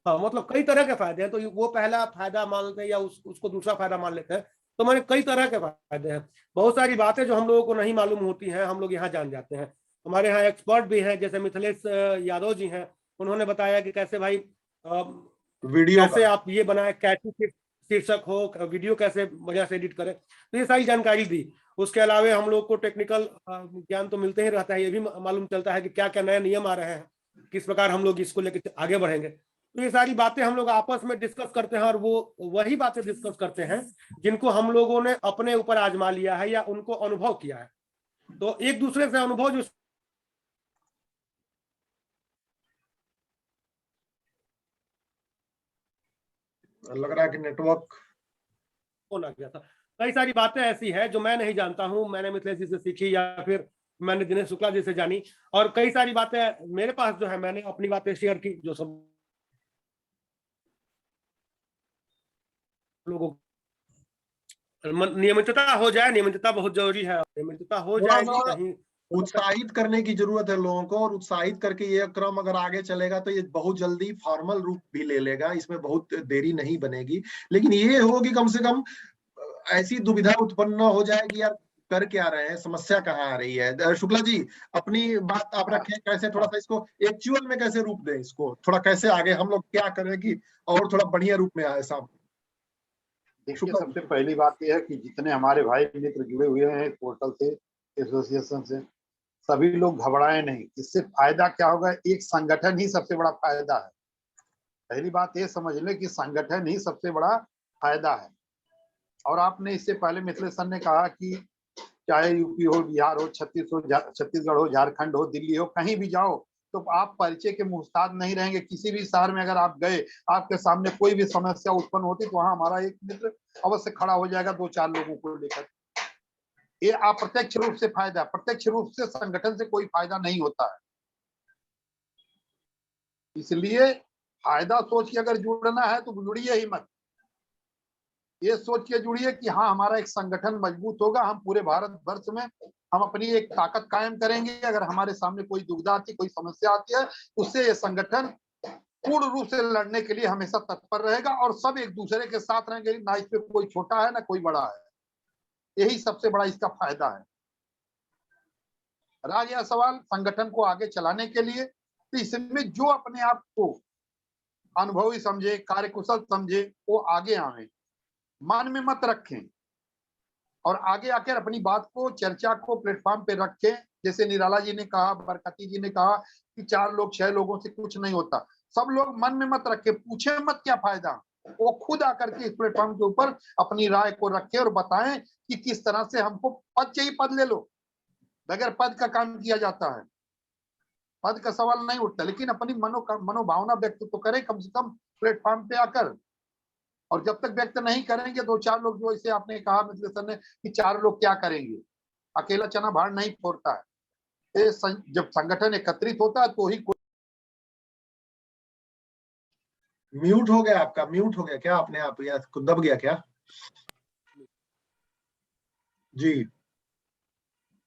हाँ मतलब कई तरह के फायदे हैं। तो वो पहला फायदा मान लेते हैं या उसको दूसरा फायदा मान लेते हैं। तो मैंने कई तरह के फायदे हैं, बहुत सारी बातें जो हम लोगों को नहीं मालूम होती हैं हम लोग यहाँ जान जाते हैं। हमारे यहाँ एक्सपर्ट भी हैं, जैसे मिथिलेश यादव जी हैं, उन्होंने बताया कि कैसे भाई वीडियो कैसे आप ये बनाए, कैसे शीर्षक हो, वीडियो कैसे बढ़िया से एडिट करें, तो ये सारी जानकारी दी। उसके अलावा हम लोग को टेक्निकल ज्ञान तो मिलते ही रहता है, ये भी मालूम चलता है कि क्या क्या नए नियम आ रहे हैं, किस प्रकार हम लोग इसको लेकर आगे बढ़ेंगे। तो ये सारी बातें हम लोग आपस में डिस्कस करते हैं, और वो वही बातें डिस्कस करते हैं जिनको हम लोगों ने अपने ऊपर आजमा लिया है या उनको अनुभव किया है। तो एक दूसरे से अनुभव जो लग रहा है कि नेटवर्क लग गया था। कई सारी बातें ऐसी है जो मैं नहीं जानता हूं, मैंने मिथिलेश जी से सीखी या फिर मैंने दिनेश शुक्ला जी से जानी, और कई सारी बातें मेरे पास जो है मैंने अपनी बातें शेयर की जो सब लोगों। नियमितता हो जाए, नियमितता बहुत जरूरी है, नियमितता हो जाएगी कहीं। उत्साहित करने की जरूरत है लोगों को, और उत्साहित करके ये क्रम अगर आगे चलेगा तो ये बहुत जल्दी फॉर्मल रूप भी ले लेगा, इसमें बहुत देरी नहीं बनेगी। लेकिन ये हो कि कम से कम ऐसी दुविधा उत्पन्न हो जाए कि यार कर क्या रहे हैं, समस्या कहाँ आ रही है। शुक्ला जी अपनी बात आप रखें, कैसे थोड़ा सा इसको एक्चुअल में कैसे रूप दें, इसको थोड़ा कैसे आगे हम लोग क्या करें कि और थोड़ा बढ़िया रूप में आए साहब। देखिए, सबसे पहली बात यह है कि जितने हमारे भाई मित्र जुड़े हुए हैं पोर्टल से, एसोसिएशन से, सभी लोग घबराए नहीं। इससे फायदा क्या होगा, एक संगठन ही सबसे बड़ा फायदा है। पहली बात ये समझ ले कि संगठन ही सबसे बड़ा फायदा है। और आपने इससे पहले मिथिलेश सर ने कहा कि चाहे यूपी हो, बिहार हो, छत्तीसगढ़ हो, झारखंड हो, दिल्ली हो, कहीं भी जाओ तो आप परिचय के मुहताज नहीं रहेंगे। किसी भी शहर में अगर आप गए, आपके सामने कोई भी समस्या उत्पन्न होती तो वहां हमारा एक मित्र अवश्य खड़ा हो जाएगा 2-4 लोगों को लेकर। ये अप्रत्यक्ष रूप से फायदा, प्रत्यक्ष रूप से संगठन से कोई फायदा नहीं होता है। इसलिए फायदा सोच के अगर जुड़ना है तो जुड़िए ही मत। ये सोच के जुड़िए कि हाँ हमारा एक संगठन मजबूत होगा, हम पूरे भारत वर्ष में हम अपनी एक ताकत कायम करेंगे। अगर हमारे सामने कोई दुविधा आती, कोई समस्या आती है, उससे ये संगठन पूर्ण रूप से लड़ने के लिए हमेशा तत्पर रहेगा और सब एक दूसरे के साथ रहेंगे। ना इसमें कोई छोटा है ना कोई बड़ा है, यही सबसे बड़ा इसका फायदा है। रहा गया सवाल संगठन को आगे चलाने के लिए, तो इसमें जो अपने आप को अनुभवी समझे, कार्यकुशल समझे, वो आगे आवे, मन में मत रखें और आगे आकर अपनी बात को, चर्चा को प्लेटफॉर्म पे रखें। जैसे निराला जी ने कहा, बरकती जी ने कहा कि 4 लोग 6 लोगों से कुछ नहीं होता। सब लोग मन में मत रखे, पूछे मत क्या फायदा, वो खुद आकर के इस प्लेटफॉर्म के ऊपर अपनी राय को रखे और बताएं कि किस तरह से हमको पद चाहिए, पद ले लो। बगैर पद का काम किया जाता है, पद का सवाल नहीं उठता, लेकिन अपनी मनोभावना व्यक्त तो करें कम से कम प्लेटफॉर्म पे आकर। और जब तक व्यक्त नहीं करेंगे तो 4 लोग, जो इसे आपने कहा मिथिलेश सर ने कि 4 लोग क्या करेंगे, अकेला चना भाड़ नहीं फोड़ता है। जब संगठन एकत्रित होता है तो ही कोई। म्यूट हो गया आपका, म्यूट हो गया क्या अपने आप, या दब गया क्या? जी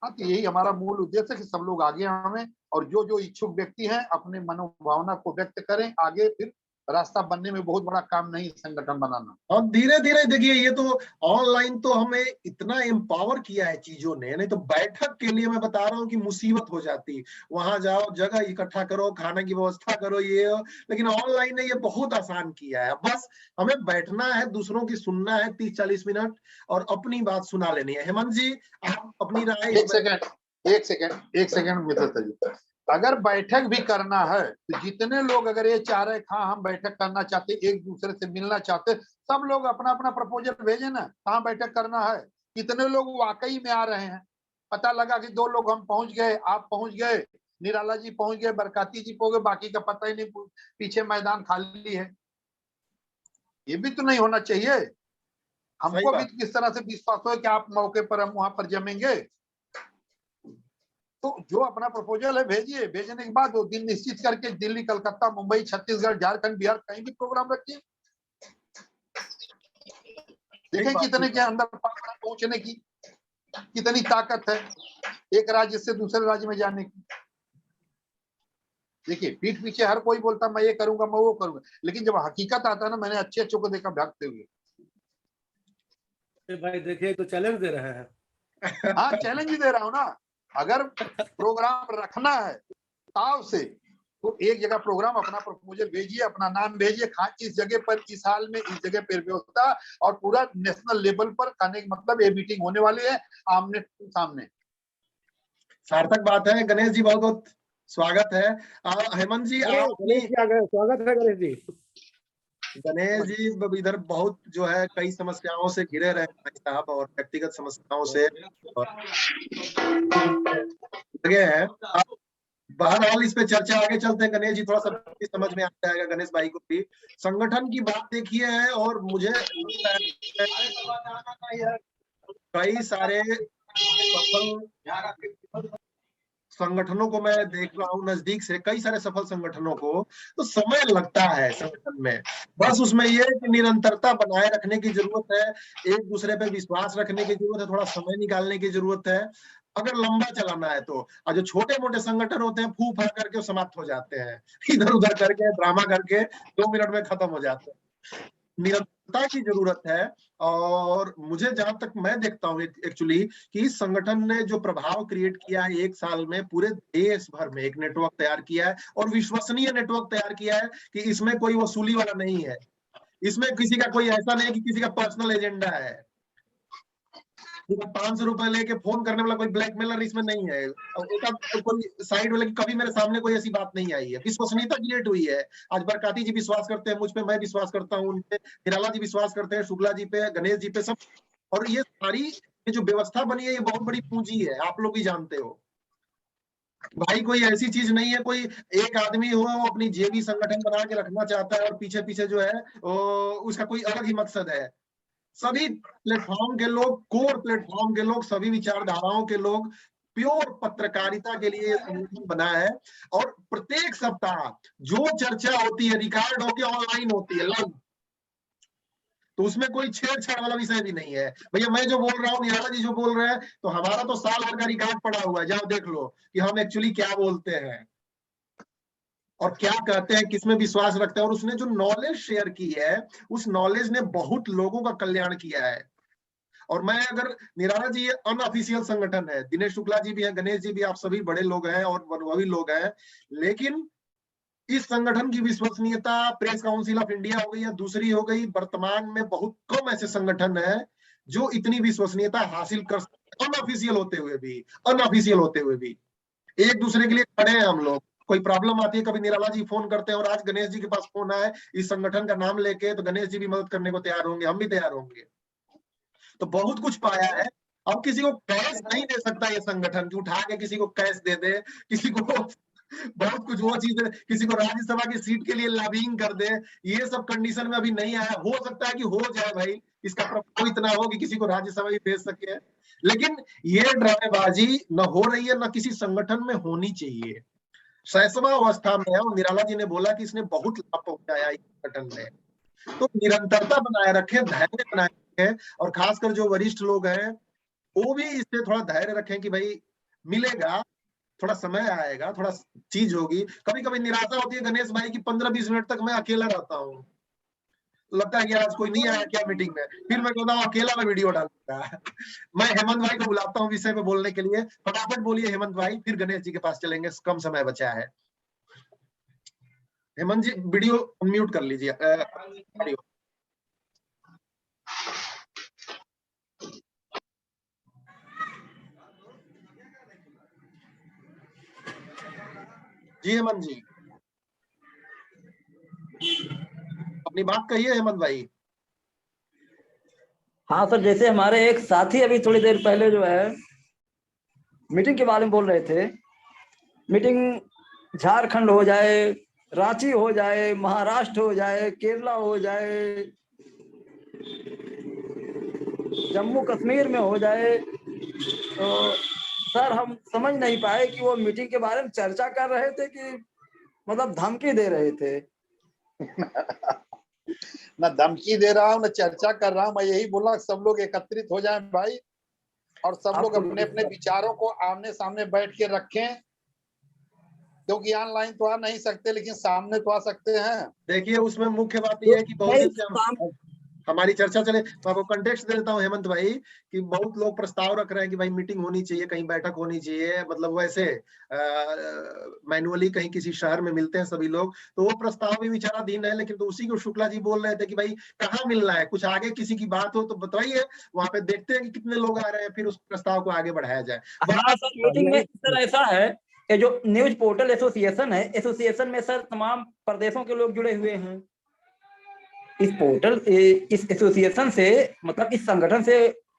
हाँ, तो यही हमारा मूल उद्देश्य है कि सब लोग आगे आवें और जो जो इच्छुक व्यक्ति हैं अपने मनोभावना को व्यक्त करें। आगे फिर रास्ता बनने में बहुत बड़ा काम नहीं संगठन बनाना। और धीरे धीरे देखिए, ये तो ऑनलाइन तो हमें इतना एम्पावर किया है चीजों ने, नहीं तो बैठक के लिए मैं बता रहा हूँ कि मुसीबत हो जाती। वहां जाओ, जगह इकट्ठा करो, खाने की व्यवस्था करो, ये हो। लेकिन ऑनलाइन ने ये बहुत आसान किया है। बस हमें बैठना है, दूसरों की सुनना है 30-40 मिनट और अपनी बात सुना लेनी है। हेमंत जी, आप अपनी राय। एक सेकंड मित्र जी, अगर बैठक भी करना है तो जितने लोग अगर ये चाह रहे हाँ हम बैठक करना चाहते, एक दूसरे से मिलना चाहते, सब लोग अपना अपना प्रपोजल भेजे ना, कहाँ बैठक करना है। कितने लोग वाकई में आ रहे हैं, पता लगा कि 2 लोग हम पहुंच गए, आप पहुंच गए, निराला जी पहुंच गए, बरकाती जी पहुंच गए, बाकी का पता ही नहीं, पीछे मैदान खाली है। ये भी तो नहीं होना चाहिए। हमको भी किस तरह से विश्वास हो कि आप मौके पर हम वहां पर जमेंगे। तो जो अपना प्रपोजल है भेजिए, भेजने के बाद 2 दिन निश्चित करके दिल्ली, कलकत्ता, मुंबई, छत्तीसगढ़, झारखंड, बिहार, कहीं भी प्रोग्राम रखिए। देखें कितने के अंदर पहुंचने की कितनी ताकत है, एक राज्य से दूसरे राज्य में जाने की। देखिए पीठ पीछे हर कोई बोलता मैं ये करूंगा, मैं वो करूंगा, लेकिन जब हकीकत आता है ना, मैंने अच्छे अच्छों को देखा भागते हुए। भाई देखिए तो चैलेंज दे रहे हैं। हाँ चैलेंज ही दे रहा हूँ ना। अगर प्रोग्राम रखना है ताव से, तो एक जगह प्रोग्राम अपना प्रपोजल भेजिए, अपना नाम भेजिए, इस जगह पर, इस हाल में, इस जगह पर व्यवस्था, और पूरा नेशनल लेवल पर करने का मतलब ये मीटिंग होने वाली है आमने सामने। सार्थक बात है। गणेश जी बहुत बहुत स्वागत है। हेमंत जी आप स्वागत है गणेश जी। गणेश जी इधर बहुत जो है कई समस्याओं से घिरे रहे भाई साहब, और व्यक्तिगत समस्याओं से लगे हैं। बहरहाल इस पे चर्चा आगे चलते हैं। गणेश जी थोड़ा सा समझ में आ जाएगा गणेश भाई को भी। संगठन की बात देखिए है, और मुझे कई सारे संगठनों को मैं देख रहा हूँ नजदीक से, कई सारे सफल संगठनों को, तो समय लगता है संगठन में। बस उसमें ये है कि निरंतरता बनाए रखने की जरूरत है, एक दूसरे पे विश्वास रखने की जरूरत है, थोड़ा समय निकालने की जरूरत है अगर लंबा चलाना है तो। और जो छोटे मोटे संगठन होते हैं फू फा करके समाप्त हो जाते हैं, इधर उधर करके ड्रामा करके 2 मिनट में खत्म हो जाते हैं। निरंतरता की जरूरत है। और मुझे जहां तक मैं देखता हूँ एक्चुअली कि इस संगठन ने जो प्रभाव क्रिएट किया है 1 साल में, पूरे देश भर में एक नेटवर्क तैयार किया है, और विश्वसनीय नेटवर्क तैयार किया है कि इसमें कोई वसूली वाला नहीं है, इसमें किसी का कोई ऐसा नहीं कि किसी का पर्सनल एजेंडा है, 500 रुपए लेके फोन करने वाला कोई ब्लैकमेलर इसमें नहीं है, तो कोई साइड वाले की कभी मेरे सामने कोई ऐसी बात नहीं आई है। विश्वसनीयता क्रिएट हुई है। आज बरकाती जी विश्वास करते हैं मुझ पे, मैं विश्वास करता हूँ उन पे, निराला जी विश्वास करते हैं शुक्ला जी पे, गणेश जी पे, सब। और ये सारी जो व्यवस्था बनी है ये बहुत बड़ी पूंजी है, आप लोग भी जानते हो भाई। कोई ऐसी चीज नहीं है कोई एक आदमी हो अपनी जेबी संगठन बना के रखना चाहता है और पीछे पीछे जो है उसका कोई अलग ही मकसद है। सभी प्लेटफॉर्म के लोग, कोर प्लेटफॉर्म के लोग, सभी विचारधाराओं के लोग प्योर पत्रकारिता के लिए संगठन बना है और प्रत्येक सप्ताह जो चर्चा होती है रिकॉर्ड होकर ऑनलाइन होती है लाइव, तो उसमें कोई छेड़छाड़ वाला विषय भी नहीं है। भैया मैं जो बोल रहा हूँ, निराला जी जो बोल रहे हैं, तो हमारा तो साल भर का रिकॉर्ड पड़ा हुआ है, जाओ देख लो कि हम एक्चुअली क्या बोलते हैं और क्या कहते हैं, किसमें विश्वास रखते हैं। और उसने जो नॉलेज शेयर की है, उस नॉलेज ने बहुत लोगों का कल्याण किया है। और मैं अगर निराला जी ये अनऑफिशियल संगठन है, दिनेश शुक्ला जी भी हैं, गणेश जी भी, आप सभी बड़े लोग हैं और वही लोग हैं, लेकिन इस संगठन की विश्वसनीयता प्रेस काउंसिल ऑफ इंडिया हो गई या दूसरी हो गई, वर्तमान में बहुत कम ऐसे संगठन है जो इतनी विश्वसनीयता हासिल कर सकते, अनऑफिशियल होते हुए भी एक दूसरे के लिए खड़े हैं हम लोग। कोई प्रॉब्लम आती है, कभी निराला जी फोन करते हैं, और आज गणेश जी के पास फोन आए इस संगठन का नाम लेके, तो गणेश जी भी मदद करने को तैयार होंगे, हम भी तैयार होंगे। तो बहुत कुछ पाया है। अब किसी को कैश नहीं दे सकता ये संगठन, कि उठा के किसी को कैश दे दे, किसी को बहुत कुछ वो चीज, किसी को राज्यसभा की सीट के लिए लॉबिंग कर दे, ये सब कंडीशन में अभी नहीं आया। हो सकता है कि हो जाए भाई, इसका प्रभाव इतना हो कि किसी को राज्यसभा ही भेज सके, लेकिन ये ड्रामेबाजी न हो रही है, न किसी संगठन में होनी चाहिए। शैशवा अवस्था में है, और निराला जी ने बोला कि इसने बहुत लाभ पहुंचाया इस संगठन में, तो निरंतरता बनाए रखें, धैर्य बनाए रखें, और खासकर जो वरिष्ठ लोग हैं वो भी इससे थोड़ा धैर्य रखें कि भाई मिलेगा, थोड़ा समय आएगा, थोड़ा चीज होगी। कभी कभी निराशा होती है गणेश भाई की 15-20 मिनट तक मैं अकेला रहता हूँ, तो लगता है कि आज कोई नहीं आया क्या मीटिंग में, फिर मैं कहता हूँ अकेला में वीडियो डालूंगा। मैं हेमंत भाई को बुलाता हूँ विषय में बोलने के लिए, फटाफट बोलिए हेमंत भाई, फिर गणेश जी के पास चलेंगे, कम समय बचा है। हेमंत जी वीडियो अनम्यूट कर लीजिए। जी हेमंत जी, अपनी बात कहिए हेमंत भाई। हाँ सर, जैसे हमारे एक साथी अभी थोड़ी देर पहले जो है मीटिंग के बारे में बोल रहे थे, मीटिंग झारखंड हो जाए, रांची हो जाए, महाराष्ट्र हो जाए, केरला हो जाए, जम्मू कश्मीर में हो जाए, तो सर हम समझ नहीं पाए कि वो मीटिंग के बारे में चर्चा कर रहे थे कि मतलब धमकी दे रहे थे। न धमकी दे रहा हूँ न चर्चा कर रहा हूँ, मैं यही बोला सब लोग एकत्रित हो जाएं भाई, और सब लोग अपने अपने विचारों को आमने सामने बैठ के रखें, क्योंकि ऑनलाइन तो आ नहीं सकते लेकिन सामने तो आ सकते हैं। देखिए उसमें मुख्य बात यह है कि बहुत दिन से हमारी चर्चा चले, तो आपको कंटेक्स्ट दे देता हूँ हेमंत भाई, कि बहुत लोग प्रस्ताव रख रहे हैं कि भाई मीटिंग होनी चाहिए, कहीं बैठक होनी चाहिए, मतलब वैसे मैनुअली कहीं किसी शहर में मिलते हैं सभी लोग, तो वो प्रस्ताव भी विचाराधीन है। लेकिन तो उसी को शुक्ला जी बोल रहे थे कि भाई कहाँ मिलना है, कुछ आगे किसी की बात हो तो बताइए, वहां पे देखते हैं कि कितने लोग आ रहे हैं, फिर उस प्रस्ताव को आगे बढ़ाया जाए। हाँ सर, मीटिंग में सर ऐसा है कि जो न्यूज पोर्टल एसोसिएशन है, एसोसिएशन में सर तमाम प्रदेशों के लोग जुड़े हुए हैं। इस पोर्टल, इस एसोसिएशन से, मतलब इस संगठन से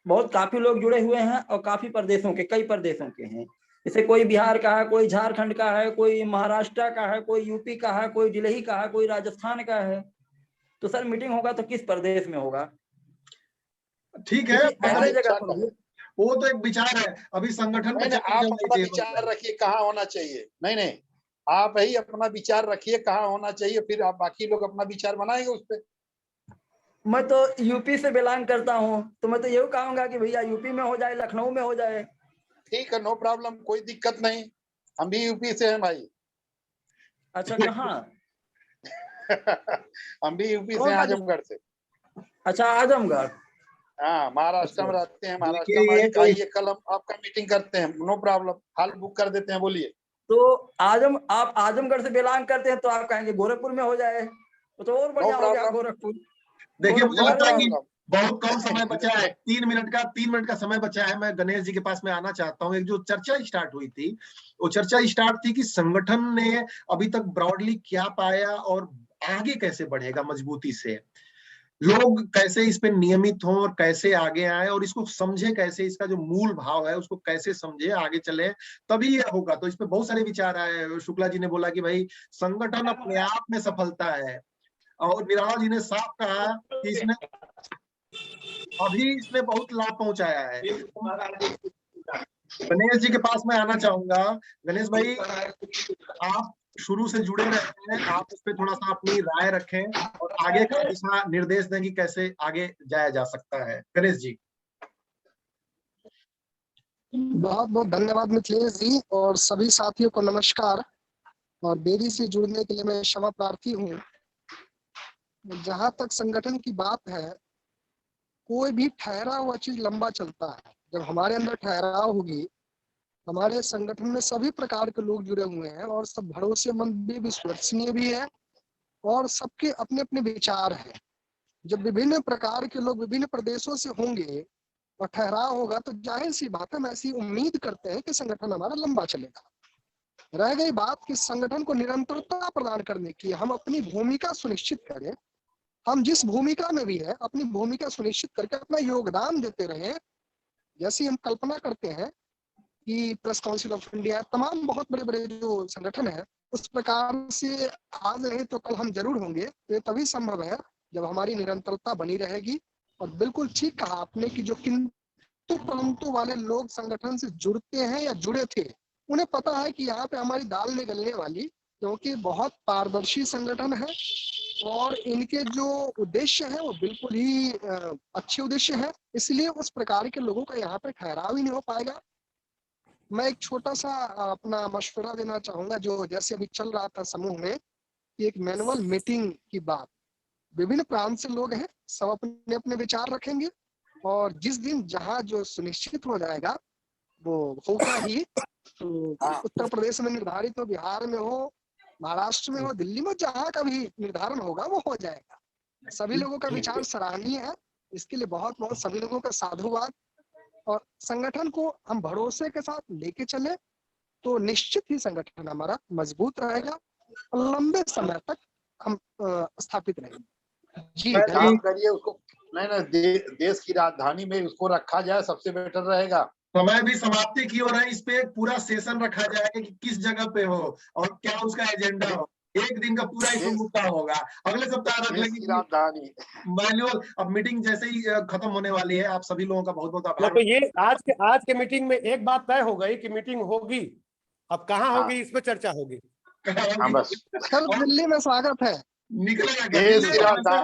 बहुत काफी लोग जुड़े हुए हैं, और काफी प्रदेशों के, कई प्रदेशों के हैं। जैसे कोई बिहार का है, कोई झारखंड का है, कोई महाराष्ट्र का है, कोई यूपी का है, कोई दिल्ली का है, कोई राजस्थान का है। तो सर मीटिंग होगा तो किस प्रदेश में होगा? ठीक है, ऐसे जगह पर वो तो एक विचार है, अभी संगठन में आप अपना विचार रखिए कहाँ होना चाहिए। नहीं, आप ही अपना विचार रखिए कहाँ होना चाहिए, फिर आप बाकी लोग अपना विचार बनाएंगे उस पर। मैं तो यूपी से बिलोंग करता हूँ, तो मैं तो यही कहूंगा कि भैया यूपी में हो जाए, लखनऊ में हो जाए। ठीक है, नो प्रॉब्लम, कोई दिक्कत नहीं, हम भी यूपी से हैं भाई। अच्छा, कहाँ? हम भी यूपी से, आजमगढ़ से। अच्छा, आजमगढ़। हाँ, महाराष्ट्र में रहते हैं, महाराष्ट्र में आइए, कल हम आपका मीटिंग करते हैं, नो प्रॉब्लम, हाल बुक कर देते हैं, बोलिए। तो आप आजमगढ़ से बिलोंग करते हैं, तो आप कहेंगे गोरखपुर में हो जाए, तो और बढ़िया हो गया गोरखपुर। देखिए मुझे लगता है कि बहुत कम समय बचा है, 3 मिनट का समय बचा है। मैं गणेश जी के पास में आना चाहता हूँ। एक जो चर्चा स्टार्ट हुई थी, वो चर्चा स्टार्ट थी कि संगठन ने अभी तक ब्रॉडली क्या पाया और आगे कैसे बढ़ेगा मजबूती से, लोग कैसे इस पे नियमित हों और कैसे आगे आए और इसको समझे कैसे, इसका जो मूल भाव है उसको कैसे समझे, आगे चले, तभी ये होगा। तो इस पे बहुत सारे विचार आए। शुक्ला जी ने बोला कि भाई संगठन अपने आप में सफलता है, और निराला जी ने साफ कहा कि इसने बहुत लाभ पहुंचाया है। गणेश जी के पास मैं आना चाहूंगा। गणेश भाई, आप शुरू से जुड़े रहे हैं, आप इस पे थोड़ा सा अपनी राय रखें और आगे का दिशा निर्देश दें कि कैसे आगे जाया जा सकता है। गणेश जी। बहुत बहुत धन्यवाद मिथिलेश जी, और सभी साथियों को नमस्कार। और देरी से जुड़ने के लिए मैं क्षमा प्रार्थी हूँ। जहां तक संगठन की बात है, कोई भी ठहरा हुआ चीज लंबा चलता है। जब हमारे अंदर ठहराव होगी, हमारे संगठन में सभी प्रकार के लोग जुड़े हुए हैं और सब भरोसेमंद भी, विश्वसनीय भी है, और सबके अपने अपने विचार हैं। जब विभिन्न प्रकार के लोग विभिन्न प्रदेशों से होंगे और ठहराव होगा, तो जाहिर सी बात है, हम ऐसी उम्मीद करते हैं कि संगठन हमारा लंबा चलेगा। रह गई बात कि संगठन को निरंतरता प्रदान करने की, हम अपनी भूमिका सुनिश्चित करें। हम जिस भूमिका में भी है, अपनी भूमिका सुनिश्चित करके अपना योगदान देते रहे। जैसी हम कल्पना करते हैं कि प्रेस काउंसिल ऑफ इंडिया, तमाम बहुत बड़े बड़े जो संगठन है, उस प्रकार से आज रहे तो कल हम जरूर होंगे। तो ये तभी संभव है जब हमारी निरंतरता बनी रहेगी। और बिल्कुल ठीक कहा आपने कि जो किंतु परंतु वाले लोग संगठन से जुड़ते हैं या जुड़े थे, उन्हें पता है कि यहाँ पे हमारी दाल नहीं गलने वाली, क्योंकि बहुत पारदर्शी संगठन है और इनके जो उद्देश्य है वो बिल्कुल ही अच्छे उद्देश्य है। इसलिए उस प्रकार के लोगों का यहाँ पे ठहराव ही नहीं हो पाएगा। मैं एक छोटा सा अपना मशवरा देना चाहूंगा। जो जैसे अभी चल रहा था समूह में कि एक मैनुअल मीटिंग की बात, विभिन्न प्रांत से लोग हैं, सब अपने अपने विचार रखेंगे, और जिस दिन जहाँ जो सुनिश्चित हो जाएगा वो होगा ही। तो उत्तर प्रदेश में निर्धारित हो, बिहार में हो, महाराष्ट्र में हो, दिल्ली में, जहाँ का भी निर्धारण होगा वो हो जाएगा। सभी लोगों का विचार सराहनीय है, इसके लिए बहुत बहुत सभी लोगों का साधुवाद। और संगठन को हम भरोसे के साथ लेके चले तो निश्चित ही संगठन हमारा मजबूत रहेगा और लंबे समय तक हम स्थापित रहेंगे। जी करिए उसको, नहीं देश की राजधानी में उसको रखा जाए, सबसे बेटर रहेगा। समय भी समाप्ति की ओर है। इस पे एक पूरा सेशन रखा जाएगा कि किस जगह पे हो और क्या उसका एजेंडा हो। एक दिन का पूरा इस मुद्दा होगा। अगले सप्ताह रख लेंगे राजधानी मैनुअल। अब मीटिंग जैसे ही खत्म होने वाली है, आप सभी लोगों का बहुत बहुत आभार। तो ये आज के मीटिंग में एक बात तय हो गई कि मीटिंग होगी। अब कहाँ होगी इस पे चर्चा होगी। सर दिल्ली में स्वागत है। निकलेगा